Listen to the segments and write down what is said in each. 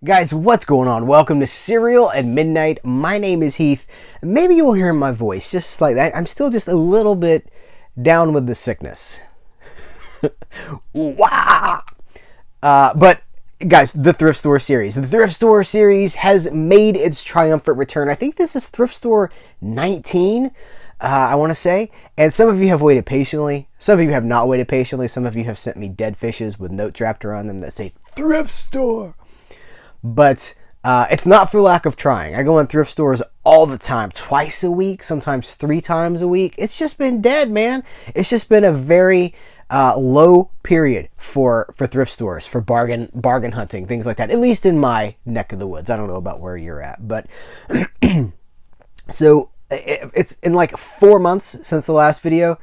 Guys, what's going on? Welcome to Cereal at Midnight. My name is Heath. Maybe you'll hear my voice just slightly. I'm still just a little bit down with the sickness. Wow! But guys, the Thrift Store series. The Thrift Store series has made its triumphant return. I think this is Thrift Store 19, I want to say. And some of you have waited patiently. Some of you have not waited patiently. Some of you have sent me dead fishes with notes wrapped around them that say Thrift Store. But it's not for lack of trying. I go in thrift stores all the time, twice a week, sometimes 3 times a week. It's just been dead, man. It's just been a very low period for thrift stores, for bargain hunting, things like that, at least in my neck of the woods. I don't know about where you're at, but so it's in like 4 months since the last video.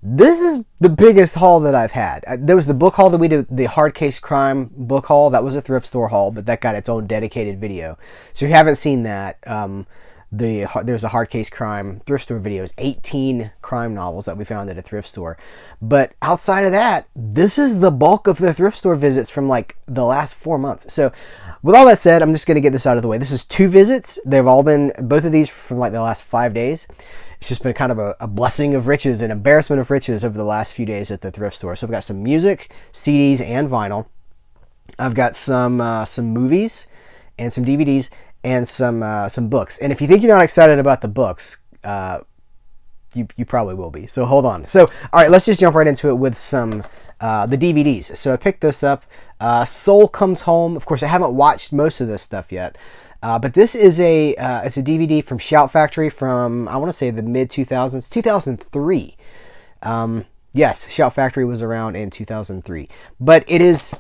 This is the biggest haul that I've had. There was the book haul that we did, the Hard Case Crime book haul. That was a thrift store haul, but that got its own dedicated video. So if you haven't seen that, there's a Hard Case Crime thrift store video. It's 18 crime novels that we found at a thrift store. But outside of that, this is the bulk of the thrift store visits from like the last 4 months. So with all that said, I'm just going to get this out of the way. This is 2 visits. They've all been, both of these from like the last 5 days. It's just been kind of a blessing of riches, an embarrassment of riches over the last few days at the thrift store. So I've got some music, CDs, and vinyl. I've got some movies and some DVDs and some books. And if you think you're not excited about the books, you probably will be. So hold on. So all right, let's just jump right into it with some the DVDs. So I picked this up. Soul Comes Home. Of course, I haven't watched most of this stuff yet. But this is it's a DVD from Shout Factory from, I want to say, the mid-2000s, 2003. Yes, Shout Factory was around in 2003. But it is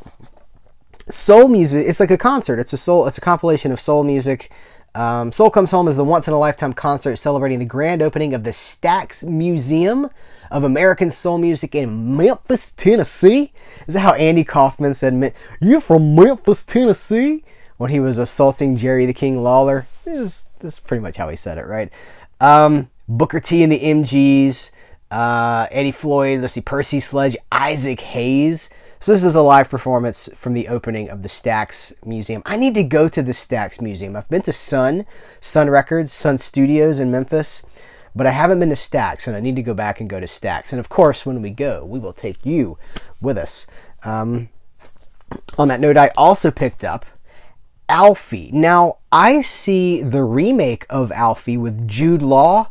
soul music. It's like a concert. It's a compilation of soul music. Soul Comes Home is the once-in-a-lifetime concert celebrating the grand opening of the Stax Museum of American Soul Music in Memphis, Tennessee. Is that how Andy Kaufman said, "You're from Memphis, Tennessee?" when he was assaulting Jerry the King Lawler? This is pretty much how he said it, right? Booker T and the MGs, Eddie Floyd, let's see, Percy Sledge, Isaac Hayes. So this is a live performance from the opening of the Stax Museum. I need to go to the Stax Museum. I've been to Sun Records, Sun Studios in Memphis, but I haven't been to Stax, and I need to go back and go to Stax. And of course, when we go, we will take you with us. On that note, I also picked up Alfie. Now, I see the remake of Alfie with Jude Law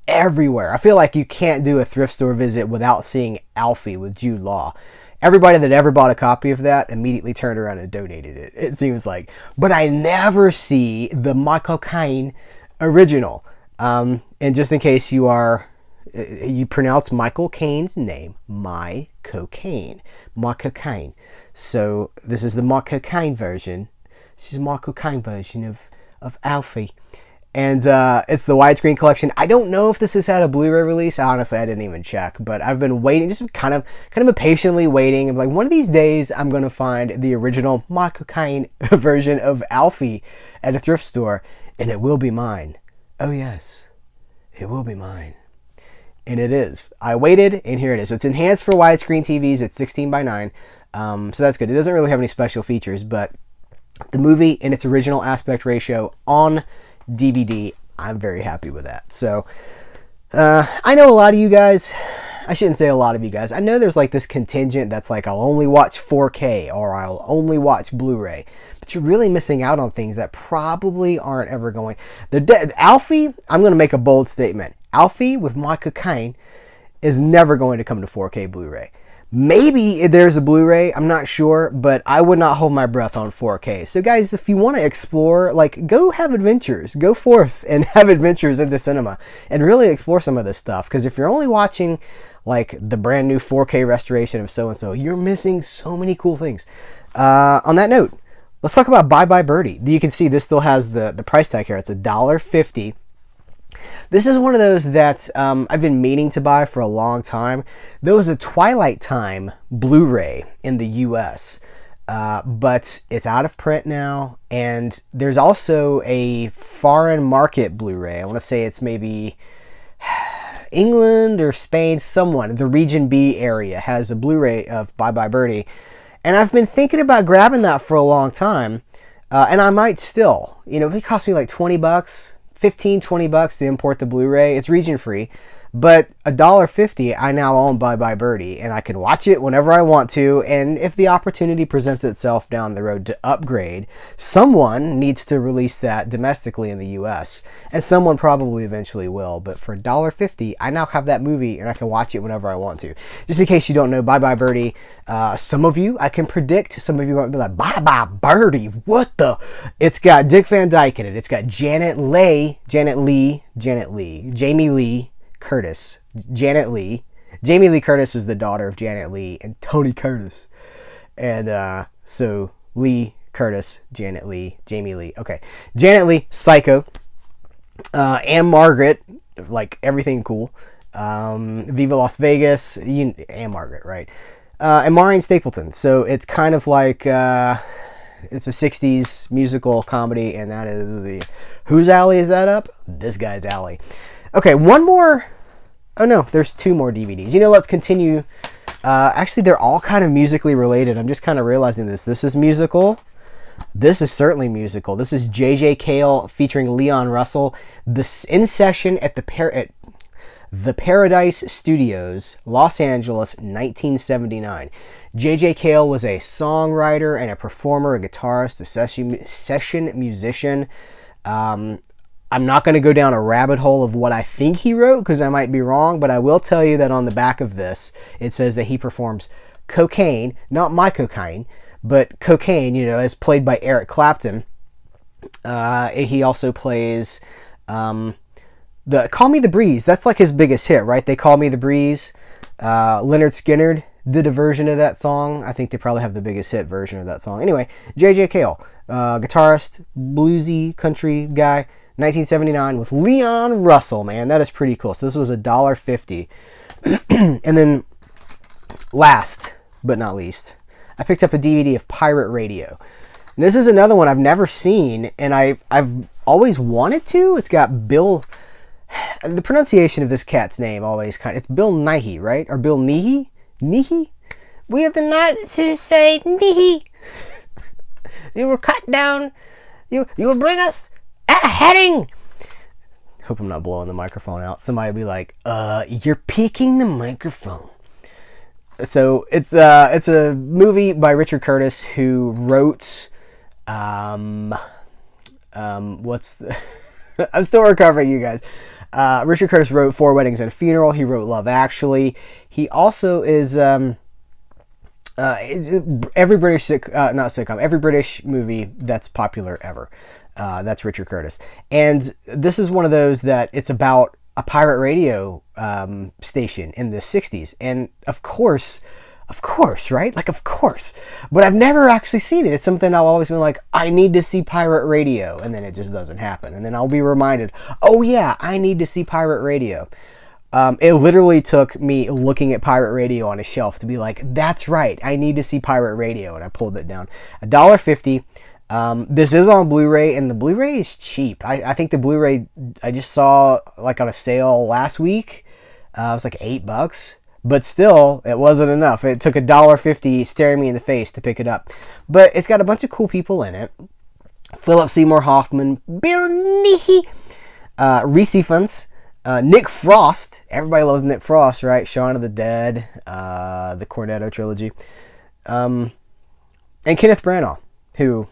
everywhere. I feel like you can't do a thrift store visit without seeing Alfie with Jude Law. Everybody that ever bought a copy of that immediately turned around and donated it, it seems like. But I never see the Michael Caine original. And just in case you pronounce Michael Caine's name, My Cocaine. Michael Caine. So this is the Michael Caine version. This is Michael Caine version of Alfie. And it's the widescreen collection. I don't know if this has had a Blu-ray release. Honestly, I didn't even check. But I've been waiting, just kind of impatiently waiting. I'm like, one of these days, I'm going to find the original Michael Caine version of Alfie at a thrift store. And it will be mine. Oh, yes. It will be mine. And it is. I waited, and here it is. It's enhanced for widescreen TVs. It's 16:9. So that's good. It doesn't really have any special features, but the movie in its original aspect ratio on DVD, I'm very happy with that. So I know a lot of you guys, I shouldn't say a lot of you guys, I know there's like this contingent that's like, I'll only watch 4K or I'll only watch Blu-ray, but you're really missing out on things that probably aren't ever going. Alfie, I'm going to make a bold statement. Alfie with Michael Caine is never going to come to 4K Blu-ray. Maybe there's a Blu-ray, I'm not sure, but I would not hold my breath on 4K. So guys, if you want to explore, like, go have adventures. Go forth and have adventures into cinema and really explore some of this stuff. Because if you're only watching, like, the brand new 4K restoration of so-and-so, you're missing so many cool things. On that note, let's talk about Bye Birdie. You can see this still has the price tag here. It's $1.50. This is one of those that I've been meaning to buy for a long time. There was a Twilight Time Blu-ray in the US, but it's out of print now. And there's also a foreign market Blu-ray. I want to say it's maybe England or Spain, someone, the Region B area has a Blu-ray of Bye Birdie. And I've been thinking about grabbing that for a long time. And I might still, it cost me like $20, 15, $20 to import the Blu-ray. It's region free. But $1.50, I now own Bye Birdie, and I can watch it whenever I want to. And if the opportunity presents itself down the road to upgrade, someone needs to release that domestically in the U.S. And someone probably eventually will. But for $1.50, I now have that movie, and I can watch it whenever I want to. Just in case you don't know, Bye Birdie, some of you, I can predict, some of you might be like, Bye Birdie, what the? It's got Dick Van Dyke in it. It's got Jamie Lee Curtis, Janet Lee. Jamie Lee Curtis is the daughter of Janet Lee and Tony Curtis. And so Lee Curtis, Janet Lee, Jamie Lee. Okay. Janet Lee, Psycho. Anne Margaret, like everything cool. Viva Las Vegas. Anne Margaret, right? And Maureen Stapleton. So it's kind of like it's a 60s musical comedy, and that is whose alley is that up? This guy's alley. Okay, one more. Oh no, there's 2 more DVDs. Let's continue. Actually, they're all kind of musically related. I'm just kind of realizing this. This is musical. This is certainly musical. This is J.J. Cale featuring Leon Russell. This in session at the Paradise Studios, Los Angeles, 1979. J.J. Cale was a songwriter and a performer, a guitarist, a session musician. I'm not going to go down a rabbit hole of what I think he wrote because I might be wrong, but I will tell you that on the back of this, it says that he performs cocaine, not my cocaine, but cocaine, as played by Eric Clapton. He also plays the Call Me the Breeze. That's like his biggest hit, right? They Call Me the Breeze. Leonard Skinner did a version of that song. I think they probably have the biggest hit version of that song. Anyway, J.J. Cale, guitarist, bluesy country guy. 1979 with Leon Russell, man. That is pretty cool. So this was $1.50. And then last but not least, I picked up a DVD of Pirate Radio. And this is another one I've never seen, and I've always wanted to. It's got Bill... The pronunciation of this cat's name always it's Bill Nighy, right? Or Bill Nighy? Nighy? We have the knights who say Nighy. You were cut down. You will bring us a heading. Hope I'm not blowing the microphone out. Somebody will be like, you're peeking the microphone. So it's a movie by Richard Curtis, who wrote I'm still recovering, you guys. Richard Curtis wrote 4 Weddings and a Funeral. He wrote Love Actually. He also is every British every British movie that's popular ever. That's Richard Curtis. And this is one of those that it's about a pirate radio station in the 60s. And of course, right? Like, of course. But I've never actually seen it. It's something I've always been like, I need to see pirate radio. And then it just doesn't happen. And then I'll be reminded, oh yeah, I need to see pirate radio. It literally took me looking at pirate radio on a shelf to be like, that's right, I need to see pirate radio. And I pulled it down. $1.50. This is on Blu-ray, and the Blu-ray is cheap. I think the Blu-ray I just saw like on a sale last week. It was like $8, but still, it wasn't enough. It took $1.50 staring me in the face to pick it up. But it's got a bunch of cool people in it. Philip Seymour Hoffman, Bill Nighy, Reese Ifans, Nick Frost. Everybody loves Nick Frost, right? Shaun of the Dead, the Cornetto trilogy, and Kenneth Branagh, who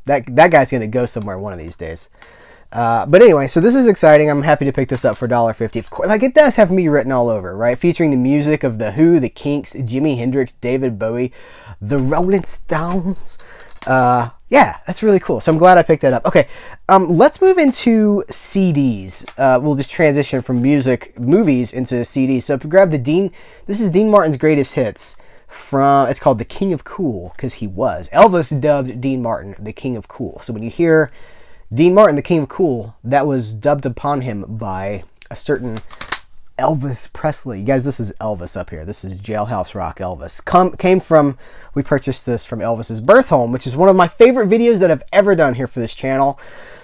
that guy's gonna go somewhere one of these days. But anyway, so this is exciting. I'm happy to pick this up for $1.50. Of course, like, it does have me written all over, right? Featuring the music of The Who, The Kinks, Jimi Hendrix, David Bowie, The Rolling Stones. Yeah, that's really cool. So I'm glad I picked that up. Okay, let's move into CDs. We'll just transition from movies into CDs. So if you grab this is Dean Martin's greatest hits. It's called The King of Cool, because he was. Elvis dubbed Dean Martin the King of Cool. So when you hear Dean Martin, the King of Cool, that was dubbed upon him by a certain Elvis Presley. You guys, this is Elvis up here. This is Jailhouse Rock Elvis. We purchased this from Elvis's birth home, which is one of my favorite videos that I've ever done here for this channel.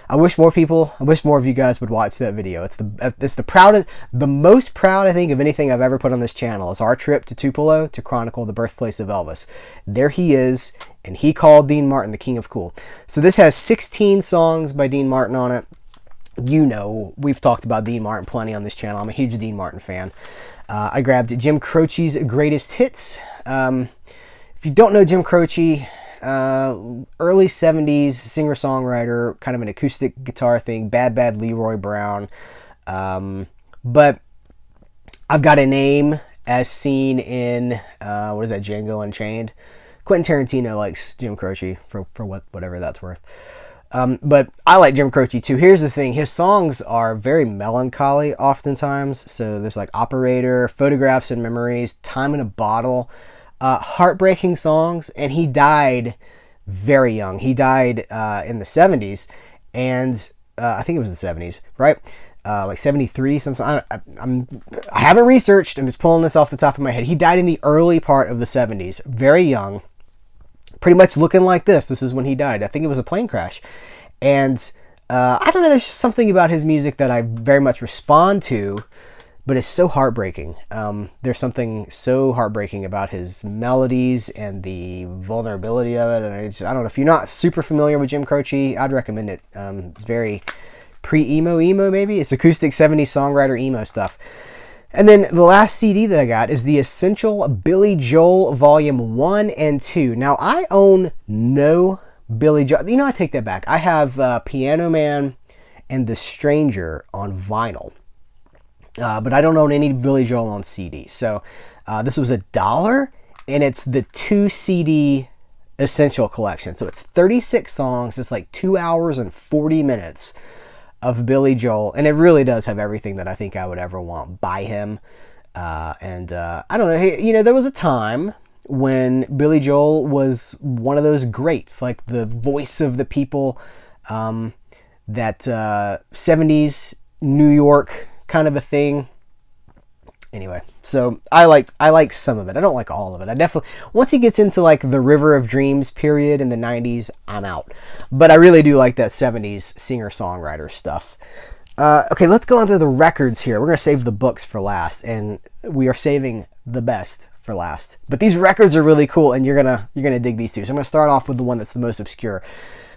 I wish more of you guys would watch that video. It's the most proud, I think, of anything I've ever put on this channel is our trip to Tupelo to chronicle the birthplace of Elvis. There he is, and he called Dean Martin the King of Cool. So this has 16 songs by Dean Martin on it. You know, we've talked about Dean Martin plenty on this channel. I'm a huge Dean Martin fan. I grabbed Jim Croce's Greatest Hits. If you don't know Jim Croce, early 70s singer-songwriter, kind of an acoustic guitar thing, Bad Leroy Brown. But I've Got a Name, as seen in, Django Unchained. Quentin Tarantino likes Jim Croce for whatever that's worth. But I like Jim Croce too. Here's the thing. His songs are very melancholy oftentimes. So there's like Operator, Photographs and Memories, Time in a Bottle, heartbreaking songs. And he died very young. He died in the 70s. And I think it was the 70s, right? Like 73, something. I haven't researched. I'm just pulling this off the top of my head. He died in the early part of the 70s, very young. Pretty much looking like this. This is when he died. I think it was a plane crash. And I don't know, there's just something about his music that I very much respond to, but it's so heartbreaking. There's something so heartbreaking about his melodies and the vulnerability of it. And I don't know, if you're not super familiar with Jim Croce, I'd recommend it. It's very pre-emo maybe. It's acoustic 70s songwriter emo stuff. And then the last CD that I got is the Essential Billy Joel Volume 1 and 2. Now, I own no Billy Joel. You know, I take that back. I have Piano Man and The Stranger on vinyl. But I don't own any Billy Joel on CD. So this was $1, and it's the 2 CD Essential Collection. So it's 36 songs. It's like 2 hours and 40 minutes of Billy Joel, and it really does have everything that I think I would ever want by him. I don't know, you know, there was a time when Billy Joel was one of those greats, like the voice of the people, that 70s New York kind of a thing. Anyway, so I like some of it. I don't like all of it. I definitely, once he gets into like the River of Dreams period in the 90s, I'm out. But I really do like that 70s singer-songwriter stuff. Okay, let's go on to the records here. We're going to save the books for last, and we are saving the best for last. But these records are really cool, and you're gonna dig these two. So I'm going to start off with the one that's the most obscure.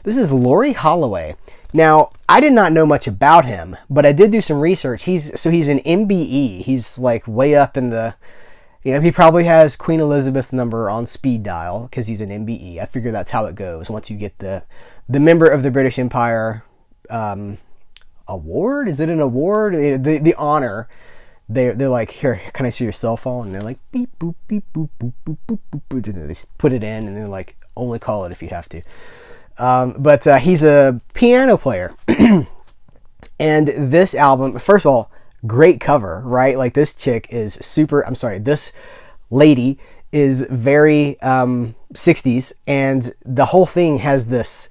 This is Laurie Holloway. Now, I did not know much about him, but I did do some research. He's an MBE. He's like way up in the, you know, he probably has Queen Elizabeth's number on speed dial because he's an MBE. I figure that's how it goes once you get the member of the British Empire award. Is it an award? The honor. They're like, here, can I see your cell phone? And they're like, beep, boop, beep, boop, boop, boop, boop, boop, boop. And they put it in, and they're like, only call it if you have to. But he's a piano player. And this album, first of all, great cover, right? Like this chick is this lady is very 60s, and the whole thing has this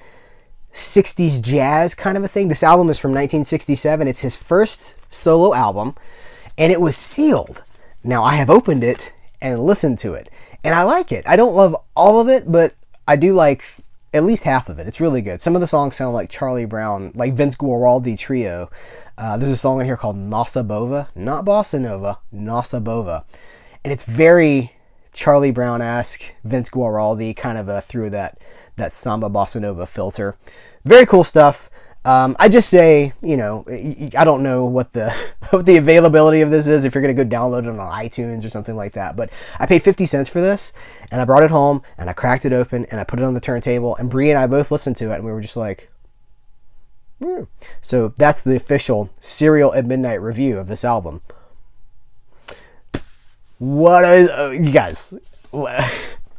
60s jazz kind of a thing. This album is from 1967. It's his first solo album, and it was sealed. Now, I have opened it and listened to it, and I like it. I don't love all of it, but I do like at least half of it. It's really good. Some of the songs sound like Charlie Brown, like Vince Guaraldi Trio. There's a song in here called Nossa Bova, not Bossa Nova, Nossa Bova. And it's very Charlie Brown-esque, Vince Guaraldi, kind of through that samba bossa nova filter. Very cool stuff. I just say, you know, I don't know what the availability of this is, if you're going to go download it on iTunes or something like that. But I paid 50 cents for this, and I brought it home, and I cracked it open, and I put it on the turntable, and Bree and I both listened to it, and we were just like, woo. So that's the official Serial at Midnight review of this album. What is, you guys, I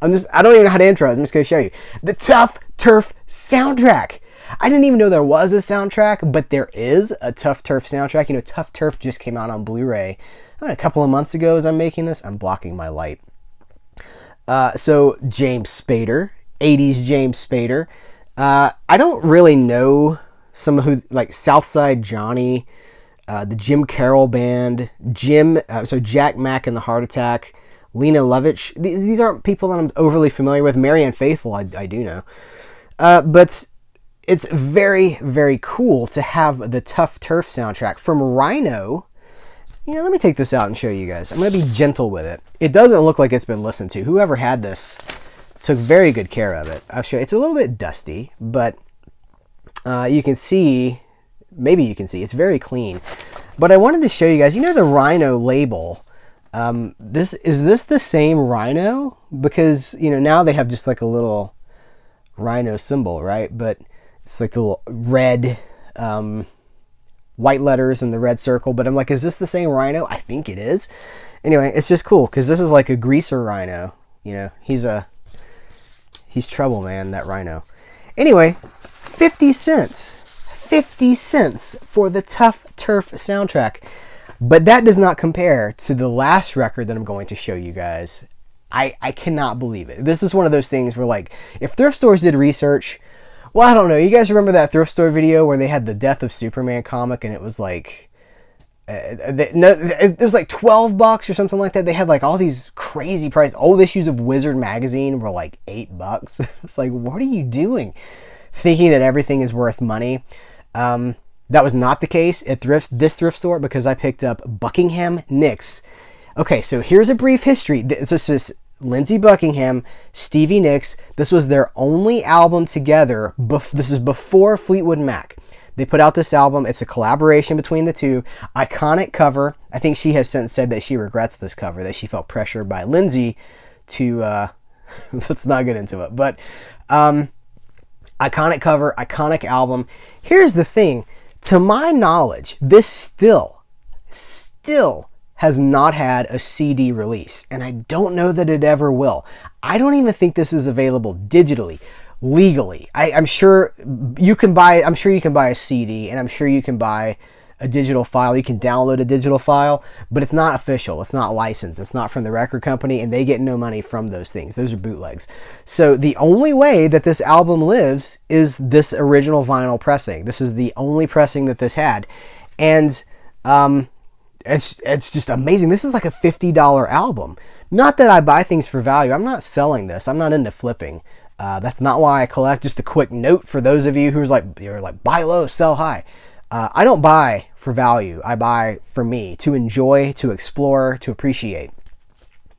don't even know how to intro it. I'm just going to show you. The Tuff Turf soundtrack. I didn't even know there was a soundtrack, but there is a Tuff Turf soundtrack. You know, Tuff Turf just came out on Blu-ray a couple of months ago as I'm making this. I'm blocking my light. So James Spader, 80s James Spader. I don't really know some who, like Southside Johnny. the Jim Carroll Band, Jack Mack and the Heart Attack, Lena Lovitch. These aren't people that I'm overly familiar with. Marianne Faithfull, I do know. But it's very, very cool to have the Tuff Turf soundtrack from Rhino. You know, let me take this out and show you guys. I'm going to be gentle with it. It doesn't look like it's been listened to. Whoever had this took very good care of it. I'll show you. It's a little bit dusty, but you can see, maybe you can see, it's very clean. But I wanted to show you guys, you know the Rhino label. Is this the same Rhino? Because, you know, now they have just like a little Rhino symbol, right? But it's like the little red white letters and the red circle. But I'm like, is this the same Rhino? I think it is. Anyway, it's just cool because this is like a greaser Rhino. You know, he's trouble, man, that Rhino. Anyway, 50 cents. 50 cents for the Tuff Turf soundtrack. But that does not compare to the last record that I'm going to show you guys. I cannot believe it. This is one of those things where, like, if thrift stores did research, well, I don't know. You guys remember that thrift store video where they had the Death of Superman comic and it was like, it was like $12 or something like that. They had like all these crazy prices. Old issues of Wizard magazine were like $8. It's like, what are you doing? Thinking that everything is worth money. That was not the case at this thrift store because I picked up Buckingham Nicks. Okay, so here's a brief history. This is Lindsey Buckingham, Stevie Nicks. This was their only album together. This is before Fleetwood Mac. They put out this album. It's a collaboration between the two. Iconic cover. I think she has since said that she regrets this cover, that she felt pressured by Lindsey to, let's not get into it. But iconic cover, iconic album. Here's the thing. To my knowledge, this still has not had a CD release, and I don't know that it ever will. I don't even think this is available digitally, legally. I'm sure you can buy a CD, and I'm sure you can buy a digital file. You can download a digital file, but it's not official. It's not licensed. It's not from the record company, and they get no money from those things. Those are bootlegs. So the only way that this album lives is this original vinyl pressing. This is the only pressing that this had, and it's just amazing. This is like a $50 album. Not that I buy things for value. I'm not selling this. I'm not into flipping. That's not why I collect. Just a quick note for those of you who's like, you're like, buy low, sell high. I don't buy for value. I buy for me, to enjoy, to explore, to appreciate.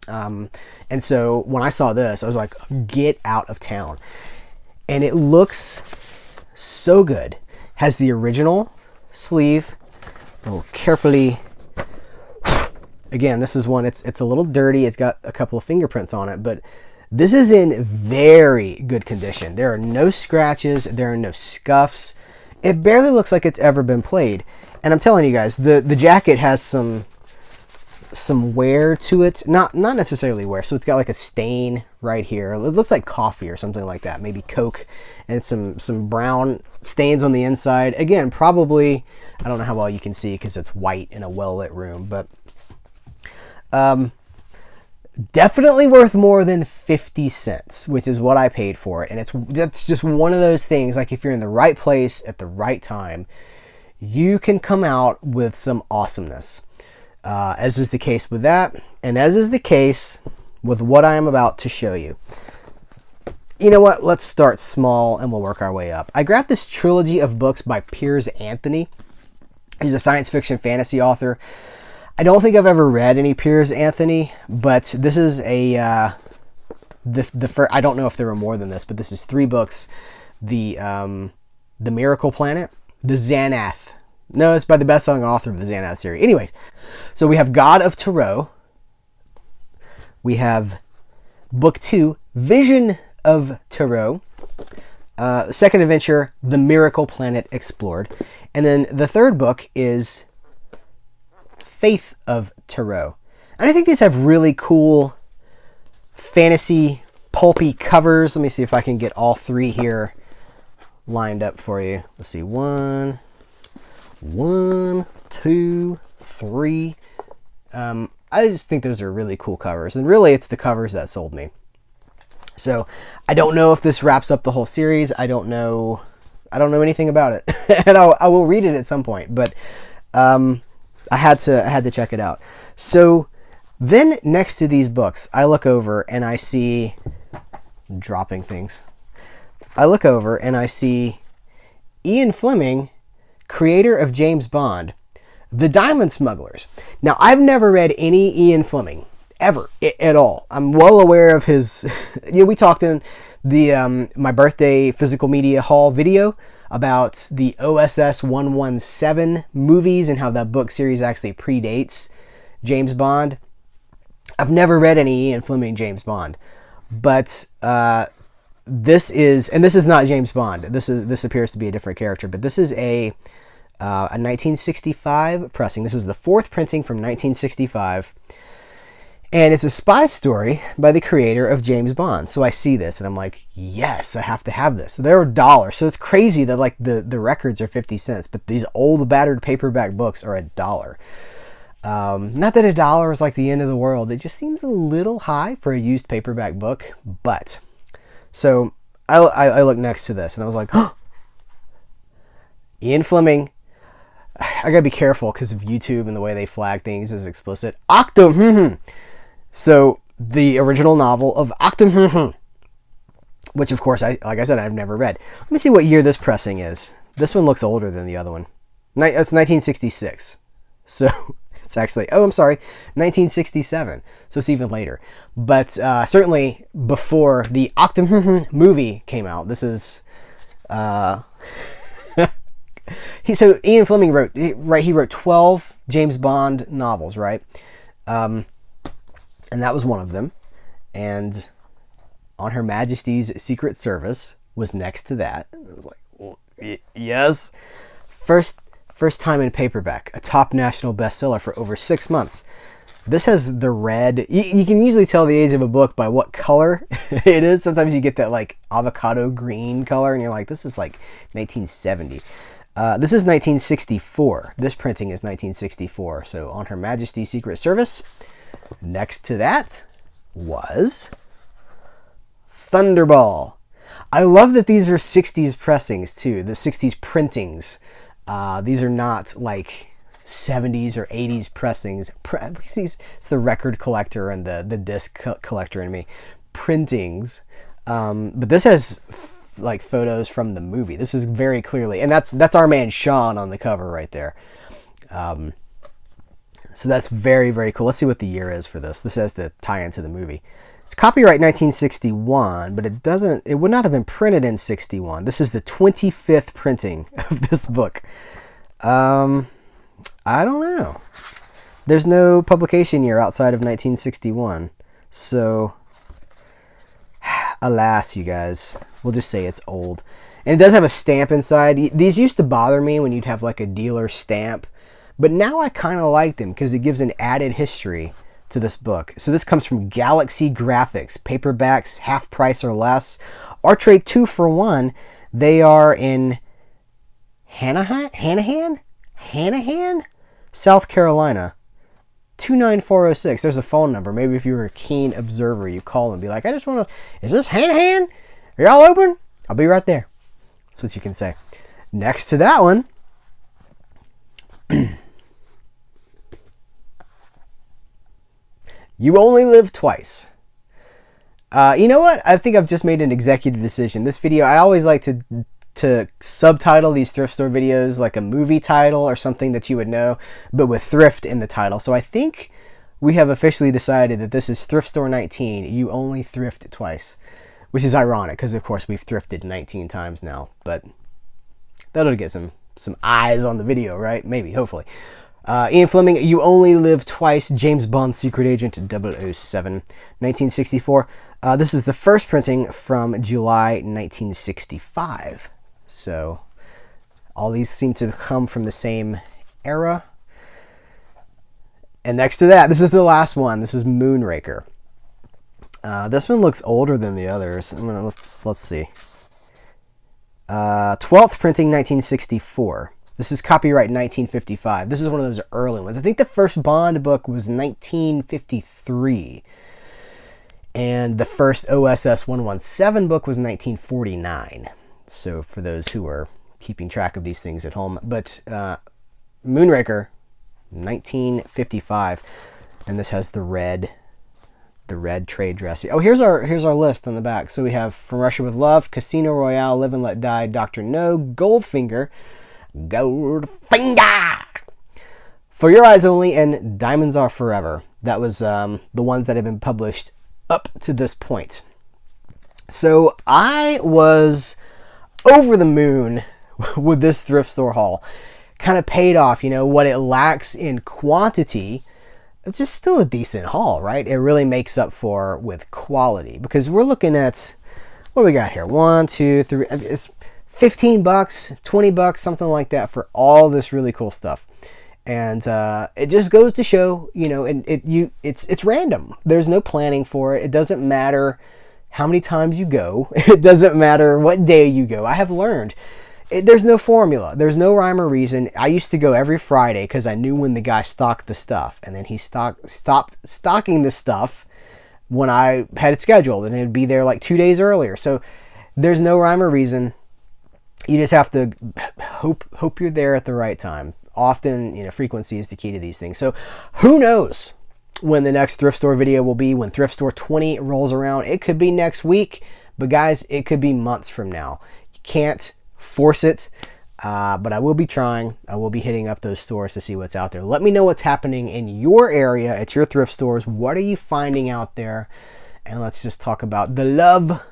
And so when I saw this, I was like, get out of town. And it looks so good. Has the original sleeve. I'll carefully, again, this is one, it's a little dirty. It's got a couple of fingerprints on it, but this is in very good condition. There are no scratches. There are no scuffs. It barely looks like it's ever been played. And I'm telling you guys, the jacket has some wear to it. Not necessarily wear. So it's got like a stain right here. It looks like coffee or something like that. Maybe Coke, and some brown stains on the inside. Again, probably, I don't know how well you can see because it's white in a well-lit room, but definitely worth more than 50 cents, which is what I paid for it. And that's just one of those things, like if you're in the right place at the right time, you can come out with some awesomeness. As is the case with that, and as is the case with what I am about to show you. You know what? Let's start small and we'll work our way up. I grabbed this trilogy of books by Piers Anthony. He's a science fiction fantasy author. I don't think I've ever read any Piers Anthony, but this is I don't know if there were more than this, but this is 3 books. The Miracle Planet, the Xanath. No, it's by the best-selling author of the Xanath series. Anyway, so we have God of Tarot. We have book 2, Vision of Tarot. Second adventure, The Miracle Planet Explored. And then the third book is Faith of Tarot. And I think these have really cool fantasy pulpy covers. Let me see if I can get all 3 here lined up for you. Let's see. 1, 2, 3. I just think those are really cool covers. And really, it's the covers that sold me. So I don't know if this wraps up the whole series. I don't know anything about it. And I will read it at some point. But I had to check it out. So then next to these books, I look over and I see dropping things. I look over and I see Ian Fleming, creator of James Bond, The Diamond Smugglers. Now, I've never read any Ian Fleming ever at all. I'm well aware of his. We talked in the my birthday physical media haul video about the OSS 117 movies and how that book series actually predates James Bond. I've never read any Ian Fleming James Bond, but this is not James Bond. This appears to be a different character, but this is a 1965 pressing. This is the fourth printing from 1965. And it's a spy story by the creator of James Bond. So I see this and I'm like, yes, I have to have this. They're $1. So it's crazy that like the records are 50 cents, but these old battered paperback books are $1. Not that $1 is like the end of the world. It just seems a little high for a used paperback book. But so I looked next to this and I was like, oh, Ian Fleming. I gotta be careful because of YouTube and the way they flag things as explicit. So the original novel of Octum, which of course, like I said, I've never read. Let me see what year this pressing is. This one looks older than the other one. It's 1966. So it's actually, 1967. So it's even later. But certainly before the Octum movie came out. This is... So Ian Fleming wrote 12 James Bond novels, right? And that was one of them. And On Her Majesty's Secret Service was next to that. It was like, well, yes. First time in paperback, a top national bestseller for over 6 months. This has the red. You can usually tell the age of a book by what color it is. Sometimes you get that like avocado green color and you're like, this is like 1970. This is 1964. This printing is 1964. So On Her Majesty's Secret Service. Next to that was Thunderball. I love that these are 60s pressings too. The 60s printings. These are not like 70s or 80s pressings. It's the record collector and the disc collector in me. Printings. But this has like photos from the movie. This is very clearly, and that's our man Sean on the cover right there. So that's very, very cool. Let's see what the year is for this. This has to tie into the movie. It's copyright 1961, but it would not have been printed in 61. This is the 25th printing of this book. I don't know. There's no publication year outside of 1961. So, alas, you guys, we'll just say it's old. And it does have a stamp inside. These used to bother me when you'd have like a dealer stamp. But now I kind of like them because it gives an added history to this book. So this comes from Galaxy Graphics. Paperbacks, half price or less. Artrade 2 for 1. They are in Hanahan, South Carolina. 29406. There's a phone number. Maybe if you were a keen observer, you call and be like, I just want to... Is this Hanahan? Are y'all open? I'll be right there. That's what you can say. Next to that one... You Only Live Twice. You know what? I think I've just made an executive decision. This video, I always like to subtitle these thrift store videos like a movie title or something that you would know, but with thrift in the title. So I think we have officially decided that this is Thrift Store 19. You only thrift twice, which is ironic because of course we've thrifted 19 times now, but that'll get some eyes on the video, right? Maybe, hopefully. Ian Fleming, You Only Live Twice, James Bond Secret Agent 007, 1964. This is the first printing from July 1965. So, all these seem to come from the same era. And next to that, this is the last one. This is Moonraker. This one looks older than the others. Let's see. 12th printing, 1964. This is copyright 1955. This is one of those early ones. I think the first Bond book was 1953. And the first OSS 117 book was 1949. So for those who are keeping track of these things at home. But Moonraker, 1955, and this has the red trade dress. Oh, here's our list on the back. So we have From Russia with Love, Casino Royale, Live and Let Die, Dr. No, Goldfinger, For Your Eyes Only, and Diamonds Are Forever. That was the ones that have been published up to this point. So I was over the moon with this thrift store haul. Kind of paid off, you know, what it lacks in quantity. It's just still a decent haul, right? It really makes up for with quality, because we're looking at, what do we got here? 1, 2, 3, it's $15, $20, something like that for all this really cool stuff. And it just goes to show, you know, and it's random. There's no planning for it. It doesn't matter how many times you go. It doesn't matter what day you go. I have learned there's no formula. There's no rhyme or reason. I used to go every Friday because I knew when the guy stocked the stuff, and then he stopped stocking the stuff when I had it scheduled, and it'd be there like 2 days earlier. So there's no rhyme or reason. You just have to hope you're there at the right time. Often, you know, frequency is the key to these things. So who knows when the next thrift store video will be, when Thrift Store 20 rolls around. It could be next week, but guys, it could be months from now. You can't force it, but I will be trying. I will be hitting up those stores to see what's out there. Let me know what's happening in your area at your thrift stores. What are you finding out there? And let's just talk about the love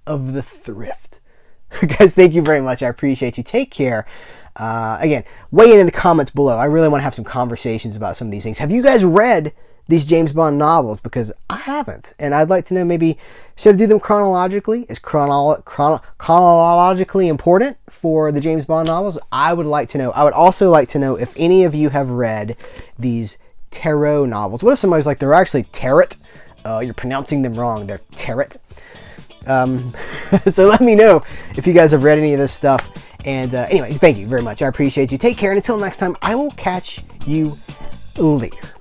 of the thrift. Guys, thank you very much. I appreciate you. Take care. Again, weigh in the comments below. I really want to have some conversations about some of these things. Have you guys read these James Bond novels? Because I haven't, and I'd like to know, maybe should I do them chronologically? Is chronologically important for the James Bond novels? I would like to know. I would also like to know if any of you have read these tarot novels. What if somebody's like, they're actually tarot? You're pronouncing them wrong. They're tarot. So let me know if you guys have read any of this stuff. And anyway, thank you very much. I appreciate you. Take care, and until next time, I will catch you later.